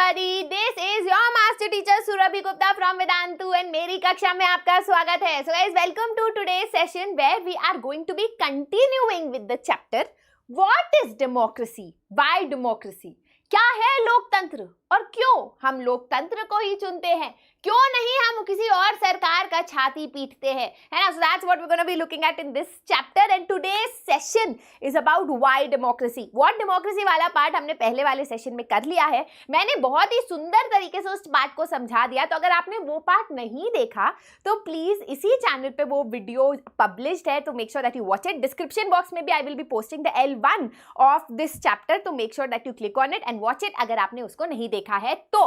everybody, this is your master teacher Surabhi Gupta from Vedantu and मेरी कक्षा में आपका स्वागत है. So guys, welcome to today's session where we are going to be continuing with the chapter What is democracy? Why democracy? क्या है लोकतंत्र और क्यों हम लोकतंत्र को ही चुनते हैं, क्यों नहीं हम किसी और सरकार का छाती पीटते हैं, है ना. So that's what we're going to be looking at in this chapter and today's session is about why democracy. What democracy वाला पार्ट हमने पहले वाले सेशन में कर लिया है. मैंने बहुत ही सुंदर तरीके से उस पार्ट को समझा दिया. तो अगर आपने वो पार्ट नहीं देखा तो प्लीज इसी चैनल पे वो वीडियो पब्लिश्ड है, तो make sure that you watch it. Description box में भी I will be posting the L1 of this chapter, तो make sure that you click on it and watch it अगर आपने उसको नहीं देखा है तो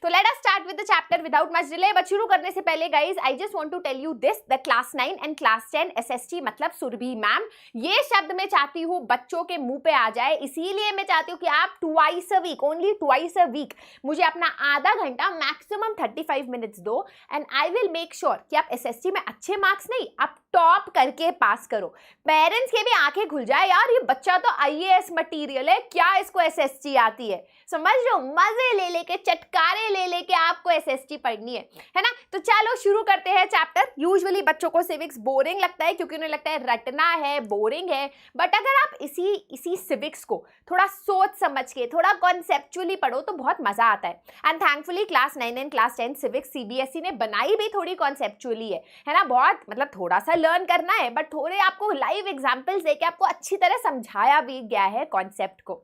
let us start with the chapter without much delay. But शुरू करने से पहले guys I just want to tell you this, the class 9 and class 10 SST मतलब सुरभि मैम, ये शब्द मैं चाहती हूँ बच्चों के मुंह पे आ जाए. इसीलिए मैं चाहती हूँ कि आप twice a week, only twice a week मुझे अपना आधा घंटा मैक्सिमम 35 मिनट्स दो and I will make sure कि आप SST में अच्छे मार्क्स नहीं, आप टॉप करके पास करो. पेरेंट्स के भी आंखें खुल जाए, यार ये बच्चा तो IAS मटीरियल है, क्या इसको SST आती है. समझ लो, मजे ले लेके, चटकारे ले लेके आपको SST पढ़नी है ना. तो चलो शुरू करते हैं चैप्टर. यूजुअली बच्चों को सिविक्स बोरिंग लगता है क्योंकि उन्हें लगता है रटना है, बोरिंग है. बट अगर आप इसी सिविक्स को थोड़ा सोच समझ के, थोड़ा कॉन्सेप्चुअली पढ़ो तो बहुत मजा आता है. And thankfully class 9 and class 10 civics CBSE ने बनाई भी थोड़ी कॉन्सेप्चुअली है ना. बहुत मतलब थोड़ा सा लर्न करना है बट थोड़े आपको लाइव एग्जाम्पल्स देके आपको अच्छी तरह समझाया भी गया है कॉन्सेप्ट को.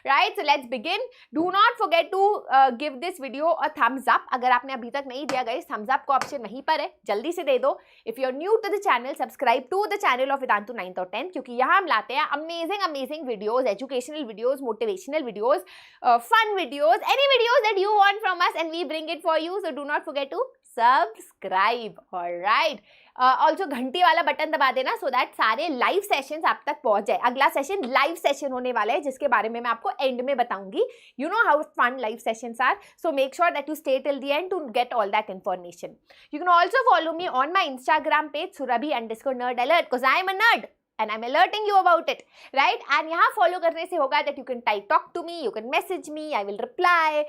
Right, so let's begin. Do not forget to give this video a thumbs up. अगर आपने अभी तक नहीं दिया गाइस, थम्स अप का ऑप्शन वहीं पर है, जल्दी से दे दो. If you are new to the channel, subscribe to the channel of Vedantu 9th और 10th, क्योंकि यहाँ हम लाते हैं amazing videos, educational videos, motivational videos, fun videos, any videos that you want from us and we bring it for you. So do not forget to subscribe. Alright, also घंटी वाला button दबा देना so that सारे live sessions आप तक पहुंच जाए. अगला सेशन लाइव सेशन होने वाला है जिसके बारे में मैं आपको एंड में बताऊंगी. You know how fun live sessions are, so make sure that you stay till the end to get all that information. You can also follow me on my Instagram page surabhi_nerd because I am a nerd and I'm alerting you about it, right? And यहाँ follow करने से होगा that you can talk to me, you can message me, I will reply.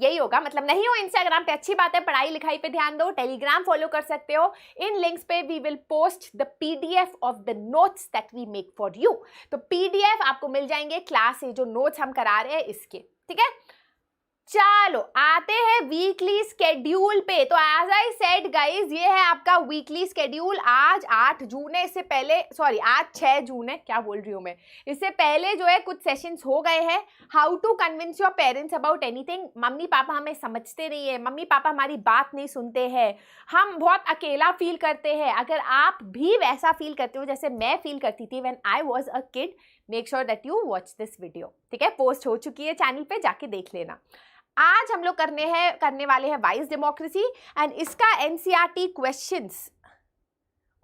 यही होगा. मतलब नहीं हो Instagram पे, अच्छी बात है, पढ़ाई लिखाई पे ध्यान दो. टेलीग्राम फॉलो कर सकते हो. इन लिंक्स पे we will post the PDF of the notes that we make for you. तो PDF आपको मिल जाएंगे क्लास से जो नोट्स हम करा रहे हैं इसके. ठीक है, चलो आते हैं वीकली स्केड्यूल पे. तो एज आई सेड गाइज, ये है आपका वीकली स्केड्यूल. आज 8 जून है, इससे पहले आज 6 जून है, क्या बोल रही हूँ मैं. इससे पहले जो है कुछ सेशंस हो गए हैं. How to convince your parents about anything. मम्मी पापा हमें समझते नहीं है, मम्मी पापा हमारी बात नहीं सुनते हैं, हम बहुत अकेला फील करते हैं. अगर आप भी वैसा फील करते हो जैसे मैं फील करती थी when I was a kid, make sure that you watch this video. ठीक है, पोस्ट हो चुकी है चैनल पे, जाके देख लेना. आज हम लोग करने वाले हैं वाइज डेमोक्रेसी एंड इसका NCERT क्वेश्चंस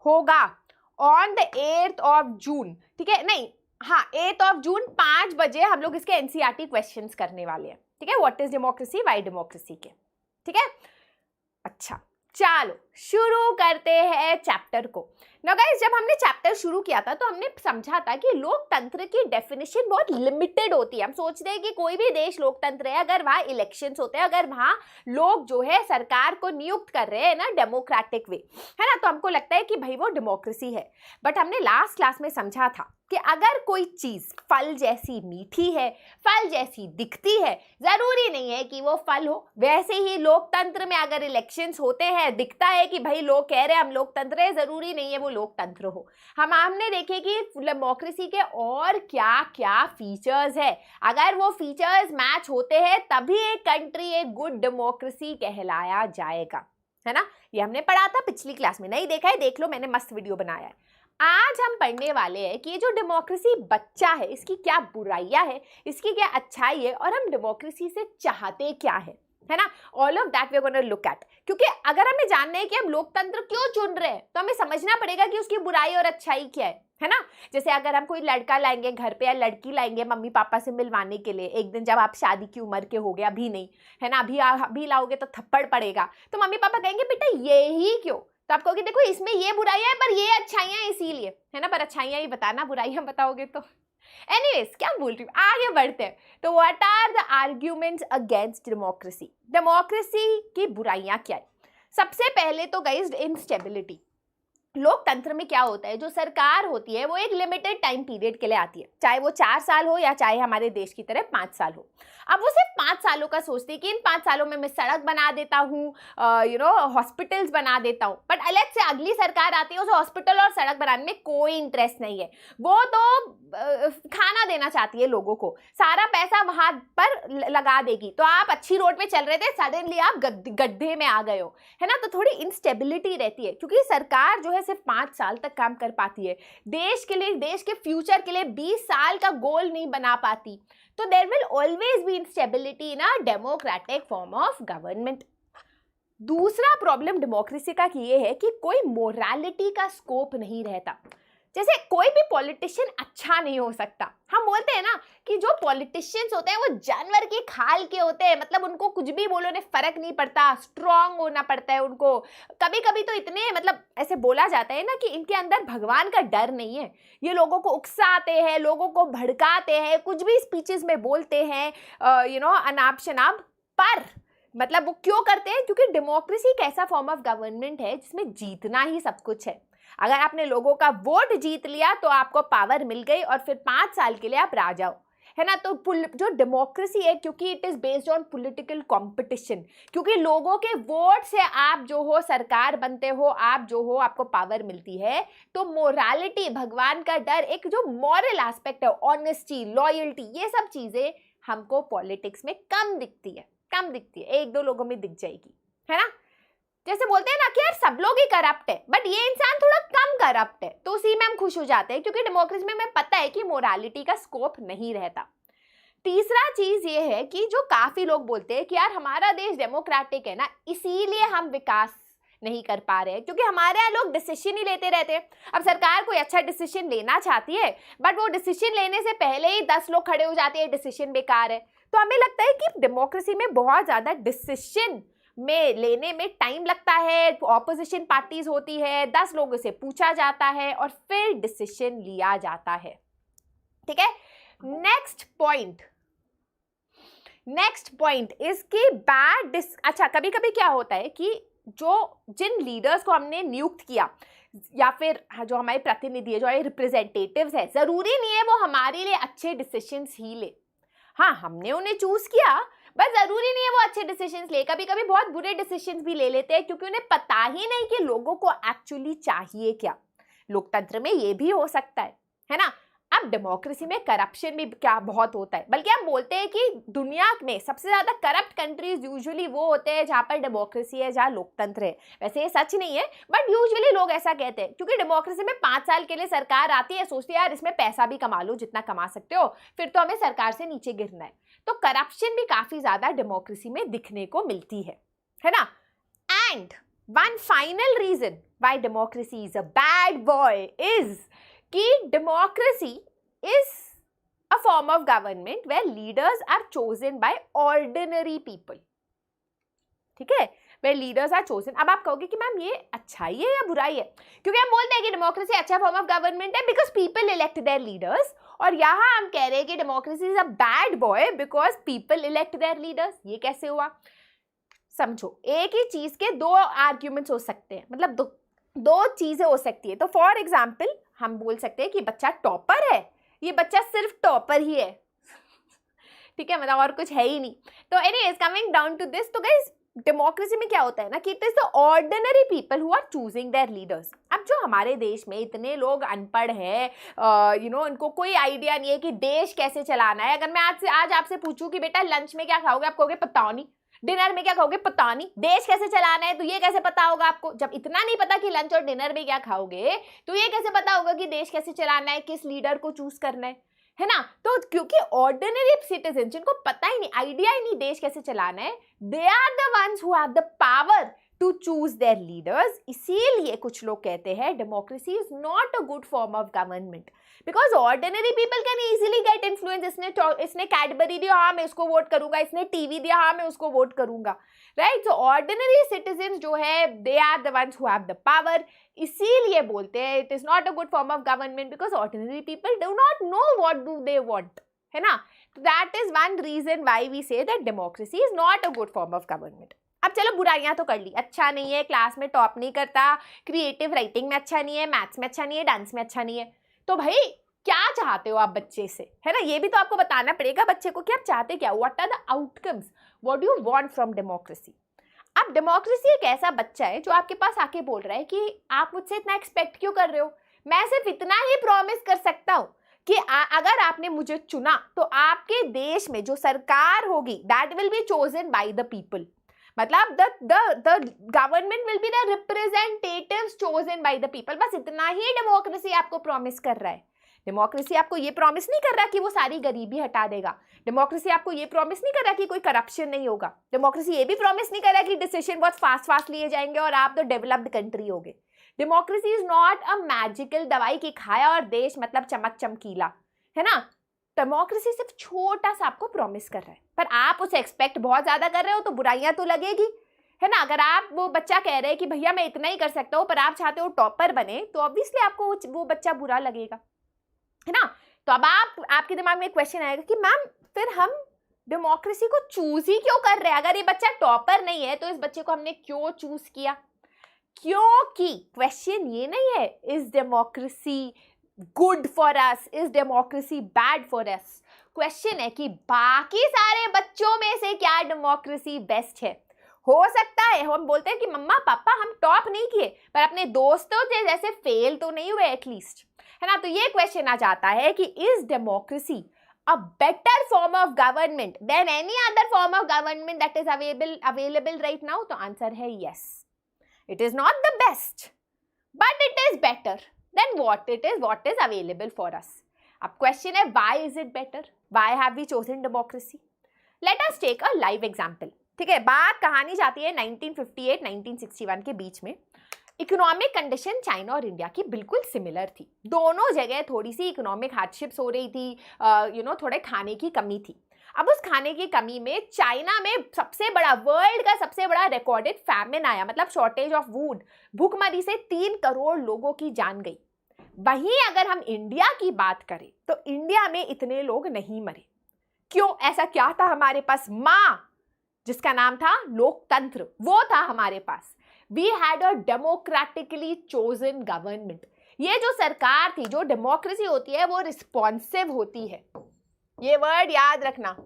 होगा on the 8th of June. ठीक है, नहीं हाँ 8th ऑफ जून 5 बजे हम लोग इसके NCERT क्वेश्चंस करने वाले हैं. ठीक है, what is democracy, Y democracy के. ठीक है, अच्छा चलो शुरू करते हैं चैप्टर को. ना गाइस, जब हमने चैप्टर शुरू किया था तो हमने समझा था कि लोकतंत्र की डेफिनेशन बहुत लिमिटेड होती है. हम सोचते हैं कि कोई भी देश लोकतंत्र है अगर वहाँ इलेक्शंस होते हैं, अगर वहाँ लोग जो है सरकार को नियुक्त कर रहे हैं ना डेमोक्रेटिक वे, है ना, तो हमको लगता है कि भाई वो डेमोक्रेसी है. बट हमने लास्ट क्लास में समझा था कि अगर कोई चीज फल जैसी मीठी है, फल जैसी दिखती है, जरूरी नहीं है कि वो फल हो. वैसे ही लोकतंत्र में अगर इलेक्शंस होते हैं, दिखता है कि भाई लोग कह रहे हैं हम लोकतंत्र है, जरूरी नहीं है वो लोकतंत्र हो. हमने देखे कि डेमोक्रेसी के और क्या क्या फीचर्स है. अगर वो फीचर्स मैच होते हैं तभी एक कंट्री एक गुड डेमोक्रेसी कहलाया जाएगा, है ना. ये हमने पढ़ा था पिछली क्लास में, नहीं देखा है देख लो, मैंने मस्त वीडियो बनाया है. आज हम पढ़ने वाले हैं कि ये जो डेमोक्रेसी बच्चा है इसकी क्या बुराइयां है, इसकी क्या अच्छाई है और हम डेमोक्रेसी से चाहते क्या है ना. All of that we are gonna look at. क्योंकि अगर हमें जानना है कि हम लोकतंत्र क्यों चुन रहे हैं तो हमें समझना पड़ेगा कि उसकी बुराई और अच्छाई क्या है ना. जैसे अगर हम कोई लड़का लाएंगे घर पे या लड़की लाएंगे मम्मी पापा से मिलवाने के लिए, एक दिन जब आप शादी की उम्र के हो गए, अभी नहीं है ना, अभी लाओगे तो थप्पड़ पड़ेगा, तो मम्मी पापा कहेंगे बेटा ये ही क्यों. तो आप कहोगे देखो इसमें ये बुराइयां है पर ये अच्छाइयां इसीलिए, है ना. पर अच्छाइयां ही बताना, बुराइयां बताओगे तो एनीवेज, क्या बोल रही हूँ, आगे बढ़ते हैं। तो what are the arguments against democracy? Democracy की बुराइयां क्या है? सबसे पहले तो गाइस इंस्टेबिलिटी। लोकतंत्र में क्या होता है, जो सरकार होती है वो एक लिमिटेड टाइम पीरियड के लिए आती है, चाहे वो 4 साल हो या चाहे हमारे देश की तरह 5 साल हो। अब वो सिर्फ 5 सालों का सोचती है कि इन 5 सालों में मैं सड़क बना देता हूँ, हॉस्पिटल्स बना देता हूँ, बट अलग से अगली सरकार आती है, उसे हॉस्पिटल और सड़क बनाने में कोई इंटरेस्ट नहीं है। वो तो खाना देना चाहती है लोगों को, सारा पैसा वहां पर लगा देगी। तो आप अच्छी रोड पे चल रहे थे, सडनली आप गड्ढे में आ गए हो, है ना। तो थोड़ी इंस्टेबिलिटी रहती है, क्योंकि सरकार जो है सिर्फ 5 साल तक काम कर पाती है, देश के लिए, देश के फ्यूचर के लिए 20 साल का गोल नहीं बना पाती। तो there will always be instability in a democratic form of government. दूसरा प्रॉब्लम डेमोक्रेसी का ये है कि कोई मोरालिटी का स्कोप नहीं रहता। जैसे कोई भी पॉलिटिशियन अच्छा नहीं हो सकता। हम बोलते हैं ना कि जो पॉलिटिशियंस होते हैं वो जानवर की खाल के होते हैं, मतलब उनको कुछ भी बोलो उन्हें फर्क नहीं पड़ता, स्ट्रांग होना पड़ता है उनको। कभी कभी तो इतने, मतलब ऐसे बोला जाता है ना कि इनके अंदर भगवान का डर नहीं है, ये लोगों को उकसाते हैं, लोगों को भड़काते हैं, कुछ भी स्पीचेस में बोलते हैं, अनाप शनाप। पर मतलब वो क्यों करते हैं? क्योंकि डेमोक्रेसी एक ऐसा फॉर्म ऑफ गवर्नमेंट है जिसमें जीतना ही सब कुछ है। अगर आपने लोगों का वोट जीत लिया तो आपको पावर मिल गई और फिर 5 साल के लिए आप राजा हो, है ना। तो जो डेमोक्रेसी है, क्योंकि it is based on political competition, क्योंकि लोगों के वोट से आप जो हो सरकार बनते हो, आप जो हो आपको पावर मिलती है। तो मोरालिटी, भगवान का डर, एक जो मॉरल एस्पेक्ट है, ऑनेस्टी, लॉयल्टी, ये सब चीजें हमको पॉलिटिक्स में कम दिखती है, एक दो लोगों में दिख जाएगी, है ना। जैसे बोलते हैं ना कि यार सब लोग ही करप्ट है, बट ये इंसान थोड़ा कम करप्ट है, तो उसी में हम खुश हो जाते हैं, क्योंकि डेमोक्रेसी में हमें पता है कि मोरालिटी का स्कोप नहीं रहता। तीसरा चीज ये है कि जो काफी लोग बोलते हैं कि यार हमारा देश डेमोक्रेटिक है ना, इसीलिए हम विकास नहीं कर पा रहे हैं, क्योंकि हमारे यहाँ लोग डिसीजन ही लेते रहते हैं। अब सरकार कोई अच्छा डिसीजन लेना चाहती है, बट वो डिसीजन लेने से पहले ही 10 लोग खड़े हो जाते हैं, डिसीजन बेकार है। तो हमें लगता है कि डेमोक्रेसी में बहुत ज्यादा डिसीजन में लेने में टाइम लगता है, ऑपोजिशन पार्टीज होती है, 10 लोगों से पूछा जाता है और फिर डिसीजन लिया जाता है, ठीक है। नेक्स्ट पॉइंट इसकी अच्छा, कभी कभी क्या होता है कि जिन लीडर्स को हमने नियुक्त किया या फिर जो हमारे प्रतिनिधि है, जो हमारे रिप्रेजेंटेटिव्स है, जरूरी नहीं है वो हमारे लिए अच्छे डिसीजंस ही ले। हाँ, हमने उन्हें चूज किया, बस जरूरी नहीं है वो अच्छे डिसीजंस ले। कभी कभी बहुत बुरे डिसीजंस भी ले लेते हैं, क्योंकि उन्हें पता ही नहीं कि लोगों को एक्चुअली चाहिए क्या। लोकतंत्र में ये भी हो सकता है ना। अब डेमोक्रेसी में करप्शन भी क्या बहुत होता है, बल्कि हम बोलते हैं कि दुनिया में सबसे ज्यादा करप्ट कंट्रीज यूजुअली वो होते हैं जहां पर डेमोक्रेसी है, जहां लोकतंत्र है। वैसे ये सच नहीं है, बट यूजुअली लोग ऐसा कहते हैं, क्योंकि डेमोक्रेसी में 5 साल के लिए सरकार आती है, सोचती है यार इसमें पैसा भी कमा लो जितना कमा सकते हो, फिर तो हमें सरकार से नीचे गिरना है। तो करप्शन भी काफी ज्यादा डेमोक्रेसी में दिखने को मिलती है ना। And one final reason why democracy is a bad boy is कि democracy is a form of government where leaders are chosen by ordinary people, ठीक है, वेयर लीडर्स आर चोजन। अब आप कहोगे कि मैम ये अच्छाई है या बुराई है? क्योंकि हम बोलते हैं कि डेमोक्रेसी अच्छा फॉर्म ऑफ गवर्नमेंट है because people elect their leaders, और यहाँ हम कह रहे हैं कि democracy is a bad boy because people elect their leaders. ये कैसे हुआ? समझो, एक ही चीज के 2 आर्ग्यूमेंट्स हो सकते हैं, मतलब दो चीजें हो सकती है। तो फॉर एग्जाम्पल हम बोल सकते हैं कि बच्चा टॉपर है, ये बच्चा सिर्फ टॉपर ही है, ठीक है, मतलब और कुछ है ही नहीं। तो anyways, coming down to this, तो गाइस डेमोक्रेसी में क्या होता है ना कि it is the ordinary people who are choosing their leaders. अब जो हमारे देश में इतने लोग अनपढ़ हैं, इनको कोई आइडिया नहीं है कि देश कैसे चलाना है। अगर मैं आज आपसे पूछूं कि बेटा लंच में क्या खाओगे, आप कहोगे पता नहीं। डिनर में क्या खाओगे, पता नहीं। देश कैसे चलाना है तो ये कैसे पता होगा आपको? जब इतना नहीं पता कि लंच और डिनर में क्या खाओगे, तो ये कैसे पता होगा कि देश कैसे चलाना है, किस लीडर को चूज करना है ना। तो क्योंकि ऑर्डिनरी सिटीजन जिनको पता ही नहीं, आइडिया ही नहीं देश कैसे चलाना है, they are the ones who have the power to choose their leaders. इसीलिए कुछ लोग कहते हैं democracy is not a good form of government, because ordinary people can easily get influence. इसने कैडबरी दिया, हाँ मैं उसको वोट करूंगा, इसने टीवी दिया, हाँ मैं उसको वोट करूंगा, राइट। सो ऑर्डिनरी सिटीजन जो है they are the ones who have the power. इसीलिए बोलते हैं it is not a good form of government, because ordinary people do not know what do they want, है ना। That is one reason why we say that democracy is not a good form of government. अब चलो बुराइयां तो कर ली, अच्छा नहीं है, क्लास में टॉप नहीं करता, क्रिएटिव राइटिंग में अच्छा नहीं है, मैथ्स में अच्छा नहीं है, डांस में अच्छा नहीं है, तो भाई क्या चाहते हो आप बच्चे से, है ना। ये भी तो आपको बताना पड़ेगा बच्चे को कि आप चाहते क्या, what are the outcomes, what do you want from democracy. अब डेमोक्रेसी एक ऐसा बच्चा है जो आपके पास आके बोल रहा है कि आप मुझसे इतना एक्सपेक्ट क्यों कर रहे हो, मैं सिर्फ इतना ही प्रॉमिस कर सकता हूँ कि अगर आपने मुझे चुना तो आपके देश में जो सरकार होगी that will be chosen by the people, मतलब the government will be the representatives chosen by the people. बस इतना ही डेमोक्रेसी आपको प्रॉमिस कर रहा है। डेमोक्रेसी आपको ये प्रॉमिस नहीं कर रहा कि वो सारी गरीबी हटा देगा। डेमोक्रेसी आपको ये प्रॉमिस नहीं कर रहा कि कोई करप्शन नहीं होगा। डेमोक्रेसी ये भी प्रॉमिस नहीं कर रहा कि डिसीजन बहुत फास्ट लिए जाएंगे और आप तो डेवलप्ड कंट्री होगे। Democracy is not a magical दवाई की खाया और देश मतलब चमक चमकीला, है ना। डेमोक्रेसी सिर्फ छोटा सा आपको प्रॉमिस कर रहा है, पर आप उसे एक्सपेक्ट बहुत ज्यादा कर रहे हो तो बुराइयां तो लगेगी, है ना। अगर आप वो बच्चा कह रहे हैं कि भैया मैं इतना ही कर सकता हूँ पर आप चाहते हो टॉपर बने, तो ऑब्वियसली आपको वो बच्चा बुरा लगेगा, है ना। तो अब आपके दिमाग में एक क्वेश्चन आएगा कि मैम फिर हम डेमोक्रेसी को चूज ही क्यों कर रहे हैं, अगर ये बच्चा टॉपर नहीं है तो इस बच्चे को हमने क्यों चूज किया। क्योंकि क्वेश्चन ये नहीं है is democracy good for us, is democracy bad for us. Question है कि बाकी सारे बच्चों में से क्या डेमोक्रेसी बेस्ट है। हो सकता है हम बोलते हैं कि मम्मा पापा हम टॉप नहीं किए पर अपने दोस्तों से जैसे फेल तो नहीं हुए एटलीस्ट, है ना। तो ये क्वेश्चन आ जाता है कि is democracy a better form of government than any other form of government that is available right now? तो आंसर है yes. It is not the best, but it is better than what is available for us. अब question है why is it better? Why have we chosen democracy? Let us take a live example. ठीक है, बात कहानी जाती है 1958-1961 के बीच में। इकोनॉमिक कंडीशन चाइना और इंडिया की बिल्कुल सिमिलर थी। दोनों जगह थोड़ी सी इकोनॉमिक हार्डशिप्स हो रही थी, थोड़े खाने की कमी थी। अब उस खाने की कमी में चाइना में वर्ल्ड का सबसे बड़ा रिकॉर्डेड फैमिन आया, मतलब शॉर्टेज ऑफ वुड, भूखमरी से 3 करोड़ लोगों की जान गई। वहीं अगर हम इंडिया की बात करें तो इंडिया में इतने लोग नहीं मरे। क्यों? ऐसा क्या था हमारे पास? माँ जिसका नाम था लोकतंत्र, वो था हमारे पास। We had a democratically chosen government. ये जो सरकार थी, जो डेमोक्रेसी होती है वो रिस्पॉन्सिव होती है। ये वर्ड याद रखना।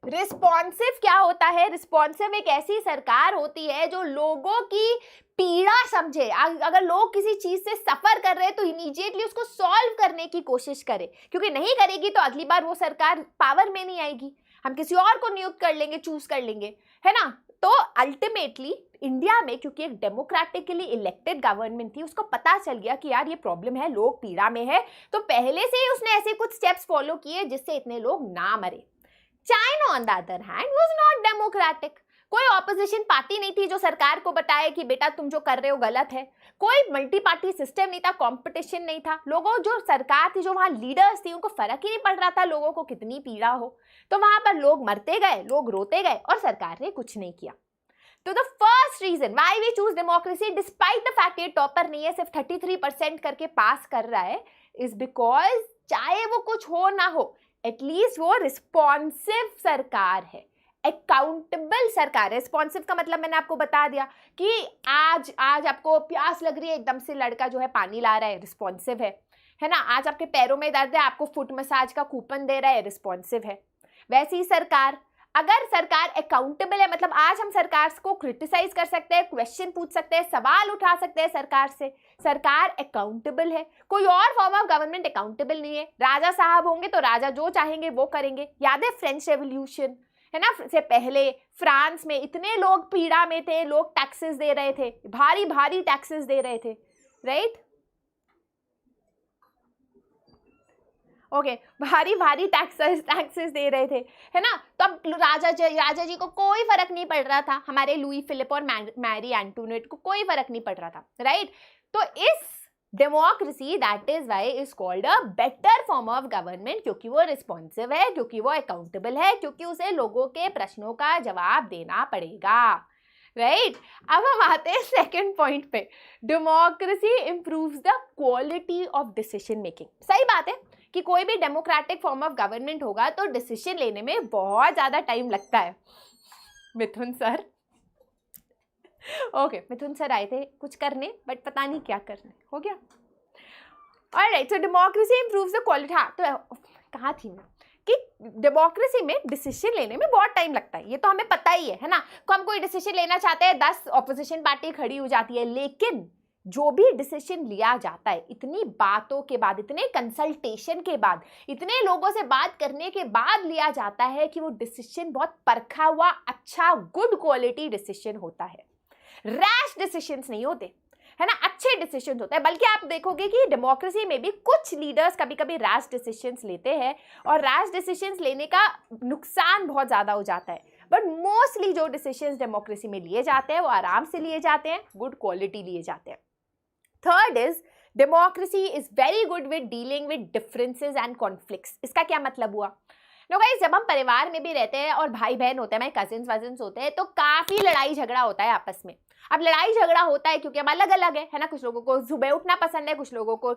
रिस्पॉन्सिव क्या होता है? रिस्पॉन्सिव एक ऐसी सरकार होती है जो लोगों की पीड़ा समझे। अगर लोग किसी चीज से सफर कर रहे हैं तो इमीडिएटली उसको सॉल्व करने की कोशिश करे, क्योंकि नहीं करेगी तो अगली बार वो सरकार पावर में नहीं आएगी, हम किसी और को नियुक्त कर लेंगे, चूज कर लेंगे, है ना। तो अल्टीमेटली इंडिया में क्योंकि एक डेमोक्रेटिकली इलेक्टेड गवर्नमेंट थी, उसको पता चल गया कि यार ये प्रॉब्लम है, लोग पीड़ा में है, तो पहले से ही उसने ऐसे कुछ स्टेप्स फॉलो किए जिससे इतने लोग ना मरे। China on the other hand was not democratic. कोई ऑपोजिशन पार्टी नहीं थी जो सरकार को बताए कि बेटा तुम जो कर रहे हो गलत है। कोई मल्टी पार्टी सिस्टम नहीं था, कंपटीशन नहीं था। लोगों जो सरकार थी, जो वहाँ लीडर्स थी, उनको फर्क ही नहीं पड़ रहा था लोगों को कितनी पीड़ा हो। तो वहां पर लोग मरते गए, लोग रोते गए और सरकार ने कुछ नहीं किया। तो the first reason why we choose democracy despite the fact ये टॉपर नहीं है, सिर्फ 33% करके पास कर रहा है, इज बिकॉज चाहे वो कुछ हो ना हो, एटलीस्ट वो रिस्पॉन्सिव सरकार है, अकाउंटेबल सरकार है। रिस्पॉन्सिव का मतलब मैंने आपको बता दिया कि आज आपको प्यास लग रही है, एकदम से लड़का जो है पानी ला रहा है, रिस्पॉन्सिव है ना। आज आपके पैरों में दर्द है, आपको फुट मसाज का कूपन दे रहा है, रिस्पॉन्सिव है। वैसी ही सरकार, अगर सरकार अकाउंटेबल है, मतलब आज हम सरकार को क्रिटिसाइज कर सकते हैं, क्वेश्चन पूछ सकते हैं, सवाल उठा सकते हैं सरकार से, सरकार अकाउंटेबल है। कोई और फॉर्म ऑफ गवर्नमेंट अकाउंटेबल नहीं है। राजा साहब होंगे तो राजा जो चाहेंगे वो करेंगे। याद है फ्रेंच रेवोल्यूशन, है ना, से पहले फ्रांस में इतने लोग पीड़ा में थे, लोग टैक्सेस दे रहे थे, भारी भारी टैक्सेस दे रहे थे, राइट। ओके, भारी भारी टैक्सेस दे रहे थे, है ना। तो अब राजा जी को कोई फर्क नहीं पड़ रहा था, हमारे लुई फिलिप और मैरी एंटोनेट को कोई फर्क नहीं पड़ रहा था, राइट। तो इस democracy, that is why is called a better form of government, क्योंकि वो रिस्पॉन्सिव है, क्योंकि वो अकाउंटेबल है, क्योंकि उसे लोगों के प्रश्नों का जवाब देना पड़ेगा, राइट। अब हम आते हैं सेकंड पॉइंट पे, democracy improves the quality of decision making. सही बात है कि कोई भी डेमोक्रेटिक फॉर्म ऑफ गवर्नमेंट होगा तो डिसीजन लेने में बहुत ज्यादा टाइम लगता है। मिथुन सर, ओके, मिथुन सर आए थे कुछ करने, बट पता नहीं क्या करने, हो गया। Alright, so democracy improves the quality. हाँ, तो कहाँ थी मैं कि डेमोक्रेसी में डिसीजन लेने में बहुत टाइम लगता है, ये तो हमें पता ही है ना। तो हम कोई डिसीजन लेना चाहते हैं, 10 ऑपोजिशन पार्टी खड़ी हो जाती है, लेकिन जो भी डिसीजन लिया जाता है, इतनी बातों के बाद, इतने कंसल्टेशन के बाद, इतने लोगों से बात करने के बाद लिया जाता है कि वो डिसीजन बहुत परखा हुआ, अच्छा, गुड क्वालिटी डिसीजन होता है। रैश डिसीजंस नहीं होते, है ना, अच्छे डिसीजंस होते हैं। बल्कि आप देखोगे कि डेमोक्रेसी में भी कुछ लीडर्स कभी कभी रैश डिसीजंस लेते हैं, और रैश डिसीजंस लेने का नुकसान बहुत ज़्यादा हो जाता है। बट मोस्टली जो डिसीजंस डेमोक्रेसी में लिए जाते हैं वो आराम से लिए जाते हैं, गुड क्वालिटी लिए जाते हैं। Third is democracy is very good with dealing with differences and conflicts. इसका क्या मतलब हुआ? नो गाइस, जब हम परिवार में भी रहते हैं और भाई बहन होते हैं, हमारे कजिन्स वजिन्स होते हैं, तो काफ़ी लड़ाई झगड़ा होता है आपस में। अब लड़ाई झगड़ा होता है क्योंकि हम अलग अलग है ना। कुछ लोगों को सुबह उठना पसंद है, कुछ लोगों को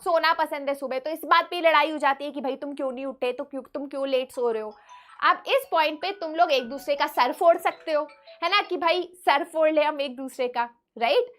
सोना पसंद है सुबह, तो इस बात पे लड़ाई हो जाती है कि भाई तुम क्यों नहीं उठे, तो तुम क्यों लेट सो रहे हो। अब इस पॉइंट पे तुम लोग एक दूसरे का सर फोड़ सकते हो, है ना, कि भाई सर फोड़ ले हम एक दूसरे का, राइट।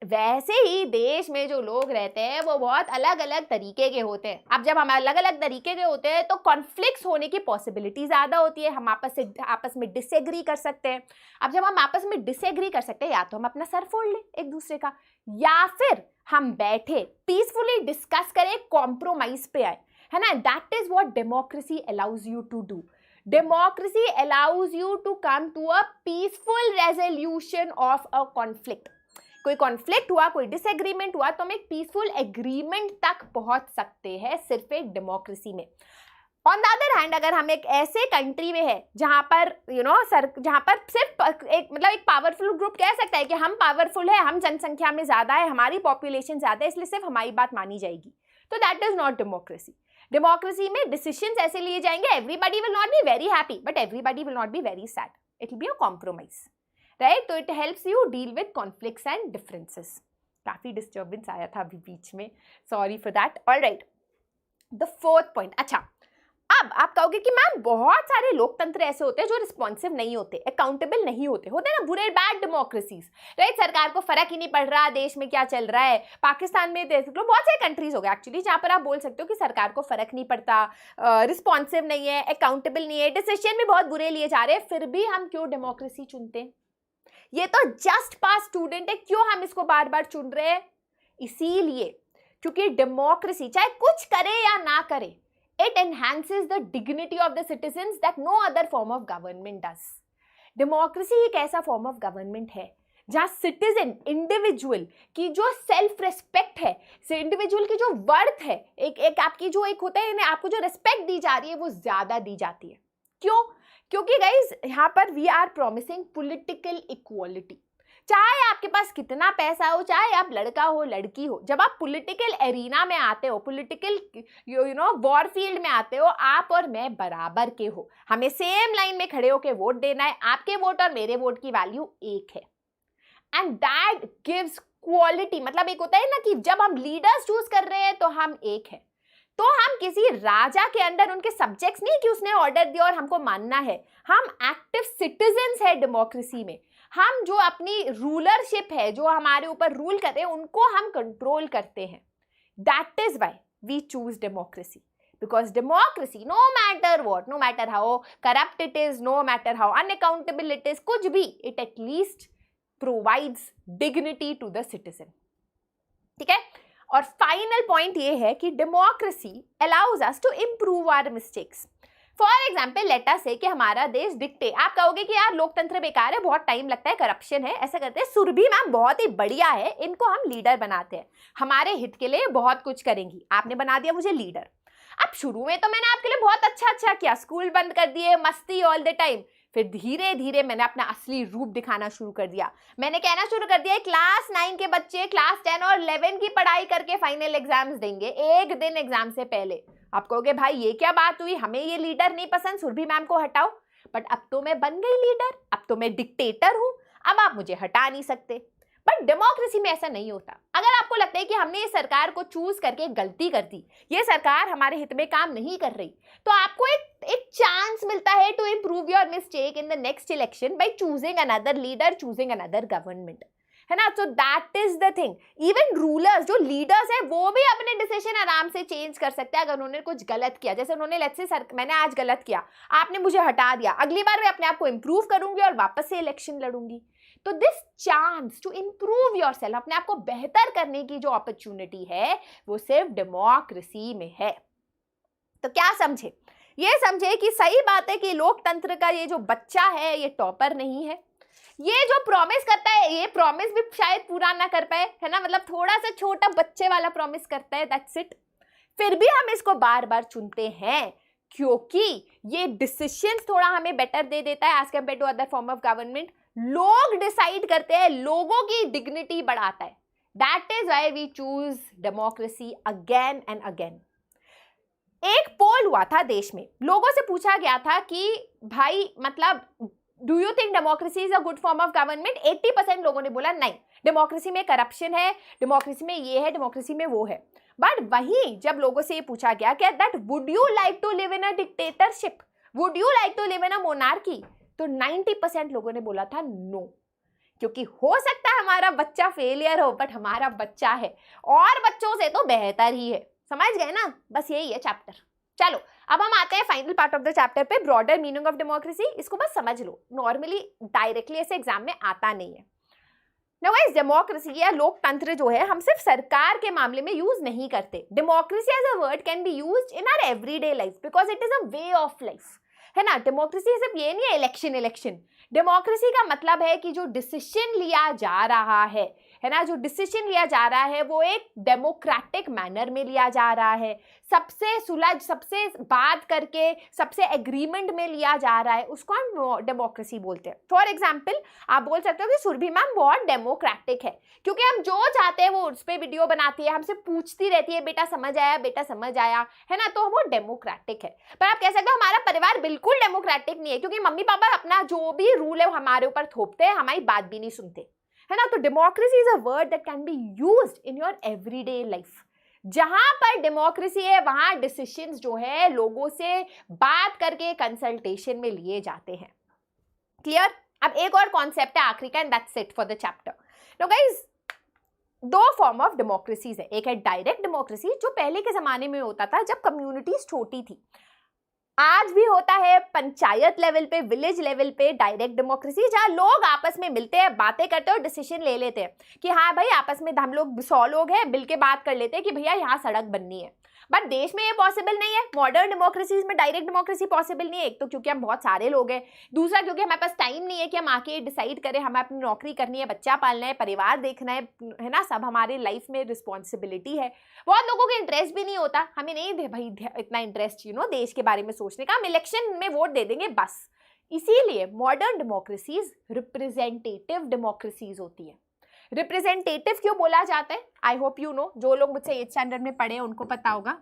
वैसे ही देश में जो लोग रहते हैं वो बहुत अलग अलग तरीके के होते हैं। अब जब हम अलग अलग तरीके के होते हैं तो कॉन्फ्लिक्ट्स होने की पॉसिबिलिटी ज़्यादा होती है, हम आपस में डिसएग्री कर सकते हैं। अब जब हम आपस में डिसएग्री कर सकते हैं, या तो हम अपना सर फोड़ लें एक दूसरे का, या फिर हम बैठे पीसफुली डिस्कस करें, कॉम्प्रोमाइज पे आए, है ना। That is what democracy allows you to do. Democracy allows you to come to a peaceful resolution of a conflict. कोई कॉन्फ्लिक्ट हुआ, कोई डिसएग्रीमेंट हुआ, तो हम एक पीसफुल एग्रीमेंट तक पहुंच सकते हैं सिर्फ एक डेमोक्रेसी में। ऑन द अदर हैंड, अगर हम एक ऐसे कंट्री में है जहां पर जहां पर सिर्फ एक पावरफुल ग्रुप कह सकता है कि हम पावरफुल है, हम जनसंख्या में ज्यादा है, हमारी पॉपुलेशन ज्यादा है, इसलिए सिर्फ हमारी बात मानी जाएगी, तो that is not democracy. Democracy में डिसीजंस ऐसे लिए जाएंगे, everybody will not be very happy, but everybody will not be very sad, it will be a compromise, right. तो it helps you deal with conflicts and differences. काफी disturbance आया था अभी बीच में, sorry for that. Alright, the fourth point. अच्छा, अब आप कहोगे कि मैम बहुत सारे लोकतंत्र ऐसे होते हैं जो रिस्पॉन्सिव नहीं होते, अकाउंटेबल नहीं होते हैं ना, बुरे बैड डेमोक्रेसीज, राइट। सरकार को फर्क ही नहीं पड़ रहा देश में क्या चल रहा है। पाकिस्तान में देख लो, बहुत सारे कंट्रीज हो गए एक्चुअली जहाँ पर आप बोल सकते हो कि सरकार को फर्क नहीं पड़ता, रिस्पॉन्सिव नहीं है, अकाउंटेबल नहीं है, डिसीजन भी बहुत बुरे लिए जा रहे हैं, फिर भी हम क्यों डेमोक्रेसी चुनते हैं? ये तो जस्ट पास स्टूडेंट है, क्यों हम इसको बार बार चुन रहे हैं? इसीलिए क्योंकि डेमोक्रेसी चाहे कुछ करे या ना करे, it enhances the dignity of the citizens that no other form of government does. Democracy एक ऐसा फॉर्म ऑफ गवर्नमेंट है जहां सिटीजन, इंडिविजुअल की जो सेल्फ रिस्पेक्ट है, इंडिविजुअल की जो वर्थ है, एक आपकी जो एक होता है, आपको जो रिस्पेक्ट दी जा रही है वो ज्यादा दी जाती है। क्यों? क्योंकि गाइज यहाँ पर we are promising political equality. चाहे आपके पास कितना पैसा हो, चाहे आप लड़का हो लड़की हो, जब आप पॉलिटिकल एरिना में आते हो, पॉलिटिकल वॉर फील्ड में आते हो, आप और मैं बराबर के हो, हमें सेम लाइन में खड़े होकर वोट देना है, आपके वोट और मेरे वोट की वैल्यू एक है, एंड दैट गिव्स क्वालिटी। मतलब एक होता है ना कि जब हम लीडर्स चूज कर रहे हैं तो हम एक है, तो हम किसी राजा के अंडर उनके सब्जेक्ट्स नहीं कि उसने ऑर्डर दिया और हमको मानना है, हम एक्टिव सिटीजन्स है डेमोक्रेसी में। हम जो अपनी रूलरशिप है, जो हमारे ऊपर रूल कर रहे हैं, उनको हम कंट्रोल करते हैं। That is why we choose democracy, because democracy, no matter what, no matter how corrupt it is, no matter how unaccountable it is, कुछ भी, it at least provides dignity to the citizen. ठीक है। और final point ये है कि democracy allows us to improve our mistakes. For example, let us say कि हमारा देश डिक्टेट, आप कहोगे कि यार लोकतंत्र बेकार है, बहुत टाइम लगता है, करप्शन है, ऐसा करते हैं, सुरभि मैम बहुत ही बढ़िया है, इनको हम लीडर बनाते हैं, हमारे हित के लिए बहुत कुछ करेंगी, आपने बना दिया मुझे लीडर। अब शुरू में तो मैंने आपके लिए बहुत अच्छा किया, स्कूल बंद कर दिए, मस्ती ऑल द टाइम, फिर धीरे धीरे मैंने अपना असली रूप दिखाना शुरू कर दिया। मैंने कहना शुरू कर दिया क्लास 9 के बच्चे क्लास 10 और 11 की पढ़ाई करके फाइनल एग्जाम्स देंगे एक दिन एग्जाम से पहले। आप कहोगे भाई ये क्या बात हुई, हमें ये लीडर नहीं पसंद, सुरभि मैम को हटाओ। बट अब तो मैं बन गई लीडर, अब तो मैं डिक्टेटर हूं, अब आप मुझे हटा नहीं सकते। बट डेमोक्रेसी में ऐसा नहीं होता। अगर आपको लगता है कि हमने इस सरकार को चूज करके गलती कर दी, ये सरकार हमारे हित में काम नहीं कर रही, तो आपको एक चांस मिलता है to improve your mistake in the next election by choosing another leader, choosing another government, है ना। So that is the thing. Even rulers, जो लीडर्स है, वो भी अपने डिसीजन आराम से चेंज कर सकते हैं अगर उन्होंने कुछ गलत किया। जैसे उन्होंने लेट्स से सर मैंने आज गलत किया, आपने मुझे हटा दिया, अगली बार मैं अपने आप को इंप्रूव करूंगी और वापस से इलेक्शन लड़ूंगी। तो this chance to improve yourself, अपने आप को बेहतर करने की जो अपॉर्चुनिटी है वो सिर्फ डेमोक्रेसी में है। तो क्या समझे, ये समझे कि सही बात है कि लोकतंत्र का ये जो बच्चा है ये टॉपर नहीं है। ये जो प्रॉमिस करता है ये प्रॉमिस भी शायद पूरा ना कर पाए, है ना, मतलब थोड़ा सा छोटा बच्चे वाला प्रॉमिस करता है, दैट्स इट। फिर भी हम इसको बार बार चुनते हैं क्योंकि ये डिसीजन थोड़ा हमें बेटर दे देता है as compare to other form of government. लोग डिसाइड करते हैं, लोगों की डिग्निटी बढ़ाता है। That is why we choose democracy again and again. एक पोल हुआ था देश में, लोगों से पूछा गया था कि भाई मतलब do you think democracy is a good form of government. 80% लोगों ने बोला नहीं, डेमोक्रेसी में करप्शन है, डेमोक्रेसी में ये है, डेमोक्रेसी में वो है। बट वहीं जब लोगों से ये पूछा गया कि that would you like to live in a dictatorship, would you like to live in a monarchy, तो 90% लोगों ने बोला था नो। क्योंकि हो सकता है हमारा बच्चा फेलियर हो, बट हमारा बच्चा है और बच्चों से तो बेहतर ही है। समझ गए ना, बस यही है चैप्टर। चलो अब हम आते हैं final part of the chapter पे, ब्रॉडर मीनिंग ऑफ डेमोक्रेसी। इसको बस समझ लो, नॉर्मली डायरेक्टली ऐसे एग्जाम में आता नहीं है। नाउ गाइस, डेमोक्रेसी या लोकतंत्र जो है हम सिर्फ सरकार के मामले में यूज नहीं करते। Democracy as a word can be used in our everyday life because it is a way of life, है ना। डेमोक्रेसी सिर्फ ये नहीं है इलेक्शन। डेमोक्रेसी का मतलब है कि जो डिसीजन लिया जा रहा है ना, जो डिसीजन लिया जा रहा है वो एक डेमोक्रेटिक मैनर में लिया जा रहा है, सबसे सुलझ, सबसे बात करके, सबसे एग्रीमेंट में लिया जा रहा है, उसको हम डेमोक्रेसी बोलते हैं। फॉर एग्जाम्पल आप बोल सकते हो कि सुरभि मैम बहुत डेमोक्रेटिक है क्योंकि हम जो चाहते हैं वो उस पर वीडियो बनाती है, हमसे पूछती रहती है बेटा समझ आया, बेटा समझ आया, है ना, तो वो डेमोक्रेटिक है। पर आप कह सकते हो हमारा परिवार बिल्कुल डेमोक्रेटिक नहीं है क्योंकि मम्मी पापा अपना जो भी रूल है वो हमारे ऊपर थोपते हैं, हमारी बात भी नहीं सुनते, है ना। तो democracy is a word that can be used in your everyday life. जहां पर डेमोक्रेसी है वहां डिसीजंस जो है लोगों से बात करके कंसल्टेशन में लिए जाते हैं। क्लियर। अब एक और कॉन्सेप्ट है आखिरी का, and that's it for the chapter. Now guys, दो फॉर्म ऑफ डेमोक्रेसीज है। एक है डायरेक्ट डेमोक्रेसी जो पहले के जमाने में होता था जब कम्युनिटीज छोटी थी, आज भी होता है पंचायत लेवल पे, विलेज लेवल पे डायरेक्ट डेमोक्रेसी, जहां लोग आपस में मिलते हैं, बातें करते हैं और डिसीजन ले लेते हैं कि हाँ भाई आपस में हम लोग 100 लोग हैं, मिल के बात कर लेते हैं कि भैया यहाँ सड़क बननी है। बट देश में ये पॉसिबल नहीं है। मॉडर्न डेमोक्रेसीज में डायरेक्ट डेमोक्रेसी पॉसिबल नहीं है। एक तो क्योंकि हम बहुत सारे लोग हैं, दूसरा क्योंकि हमारे पास टाइम नहीं है कि हम आके डिसाइड करें, हमें अपनी नौकरी करनी है, बच्चा पालना है, परिवार देखना है ना, सब हमारे लाइफ में रिस्पॉन्सिबिलिटी है। बहुत लोगों को इंटरेस्ट भी नहीं होता, हमें नहीं दे भाई इतना इंटरेस्ट देश के बारे में सोचने का, हम इलेक्शन में वोट दे देंगे बस। इसीलिए मॉडर्न डेमोक्रेसीज रिप्रेजेंटेटिव डेमोक्रेसीज होती है। रिप्रेजेंटेटिव क्यों बोला जाता है, आई होप यू नो, जो लोग मुझसे 8th स्टैंडर्ड में पढ़े हैं उनको पता होगा।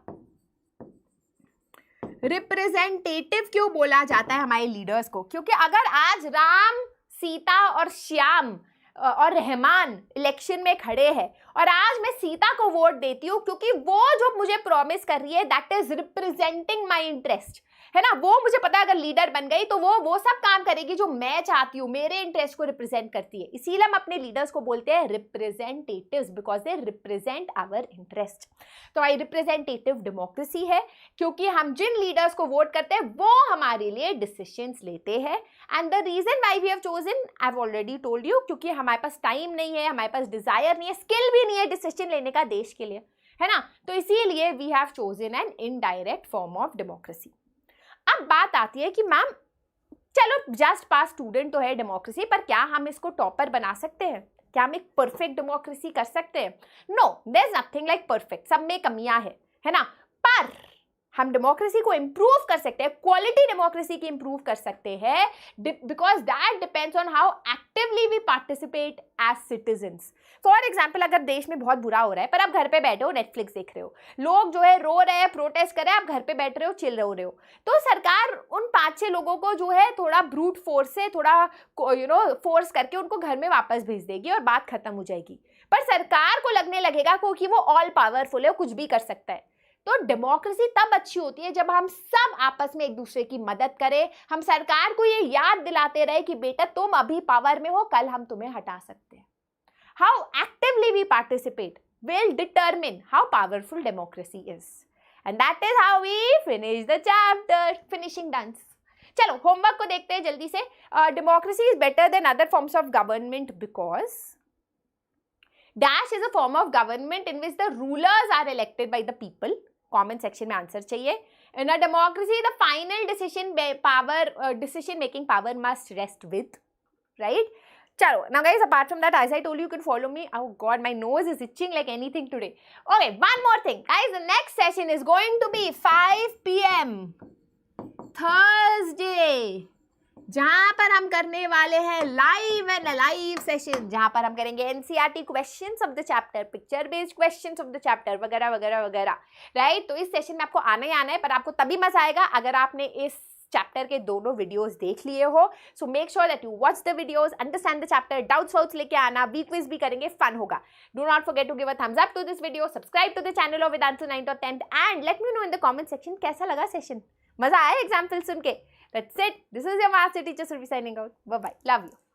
रिप्रेजेंटेटिव क्यों बोला जाता है हमारे लीडर्स को, क्योंकि अगर आज राम, सीता और श्याम और रहमान इलेक्शन में खड़े हैं और आज मैं सीता को वोट देती हूँ क्योंकि वो जो मुझे प्रॉमिस कर रही है that is representing my interest, है ना, वो मुझे पता है अगर लीडर बन गई तो वो सब काम करेगी जो मैं चाहती हूँ, मेरे इंटरेस्ट को रिप्रेजेंट करती है। इसीलिए हम अपने लीडर्स को बोलते हैं representatives because they represent our interest. तो भाई रिप्रेजेंटेटिव डेमोक्रेसी है क्योंकि हम जिन लीडर्स को वोट करते हैं वो हमारे लिए डिसीजंस लेते हैं। And the reason why we have chosen, I have already told you, क्योंकि हमारे पास टाइम नहीं है, हमारे पास डिजायर नहीं है, स्किल भी नहीं है डिसीजन लेने का देश के लिए, है ना। तो इसीलिए we have chosen an indirect form of democracy. अब बात आती है कि मैम चलो जस्ट पास स्टूडेंट तो है डेमोक्रेसी, पर क्या हम इसको टॉपर बना सकते हैं, क्या हम एक परफेक्ट डेमोक्रेसी कर सकते हैं? No, there is nothing like perfect, सब में कमियां है ना। पर हम डेमोक्रेसी को इम्प्रूव कर सकते हैं, क्वालिटी डेमोक्रेसी की इम्प्रूव कर सकते हैं, because that depends on how actively we participate as citizens. For example, अगर देश में बहुत बुरा हो रहा है पर आप घर पे बैठे हो, नेटफ्लिक्स देख रहे हो, लोग जो है रो रहे हैं, प्रोटेस्ट कर रहे हैं, आप घर पे बैठ रहे हो, चिल रहे हो, तो सरकार उन 5-6 लोगों को जो है थोड़ा ब्रूट फोर्स से, थोड़ा फोर्स करके उनको घर में वापस भेज देगी और बात खत्म हो जाएगी. पर सरकार को लगने लगेगा क्योंकि वो ऑल पावरफुल है, वो कुछ भी कर सकता है. तो डेमोक्रेसी तब अच्छी होती है जब हम सब आपस में एक दूसरे की मदद करें, हम सरकार को ये याद दिलाते रहे कि बेटा तुम अभी पावर में हो, कल हम तुम्हें हटा सकते हैं. How actively we participate will determine how powerful democracy is. And that is how we finish the chapter. Finishing dance. चलो होमवर्क को देखते हैं जल्दी से. Democracy is better than other forms of government because dash is a form of government in which the rulers are elected by the people. Comment section में answer चाहिए. In a democracy, the final decision making power must rest with, right? Chalo, now guys, apart from that, as I told you, you can follow me. Oh god, my nose is itching like anything today. Okay, one more thing. Guys, the next session is going to be 5 PM Thursday. जहाँ पर हम करने वाले हैं live and live session, जहाँ पर हम करेंगे NCERT questions of the chapter, picture based questions of the chapter वगैरह वगैरह वगैरह, राइट. तो इस सेशन में आपको आना ही आना है, पर आपको तभी मजा आएगा अगर आपने इस चैप्टर के दोनों वीडियोस देख लिए हो. So make sure that you watch the videos, understand the chapter, doubts वाउट्स लेके आना, वीक क्विज भी करेंगे, फन होगा. Do not forget to give a thumbs up to this video, subscribe to the channel of Vedantu 9th और 10th and let me know in the comment section कैसा लगा session. मजा आया एग्जाम्पल सुन के. That's it. This is your master teacher Survi signing out. Bye bye. Love you.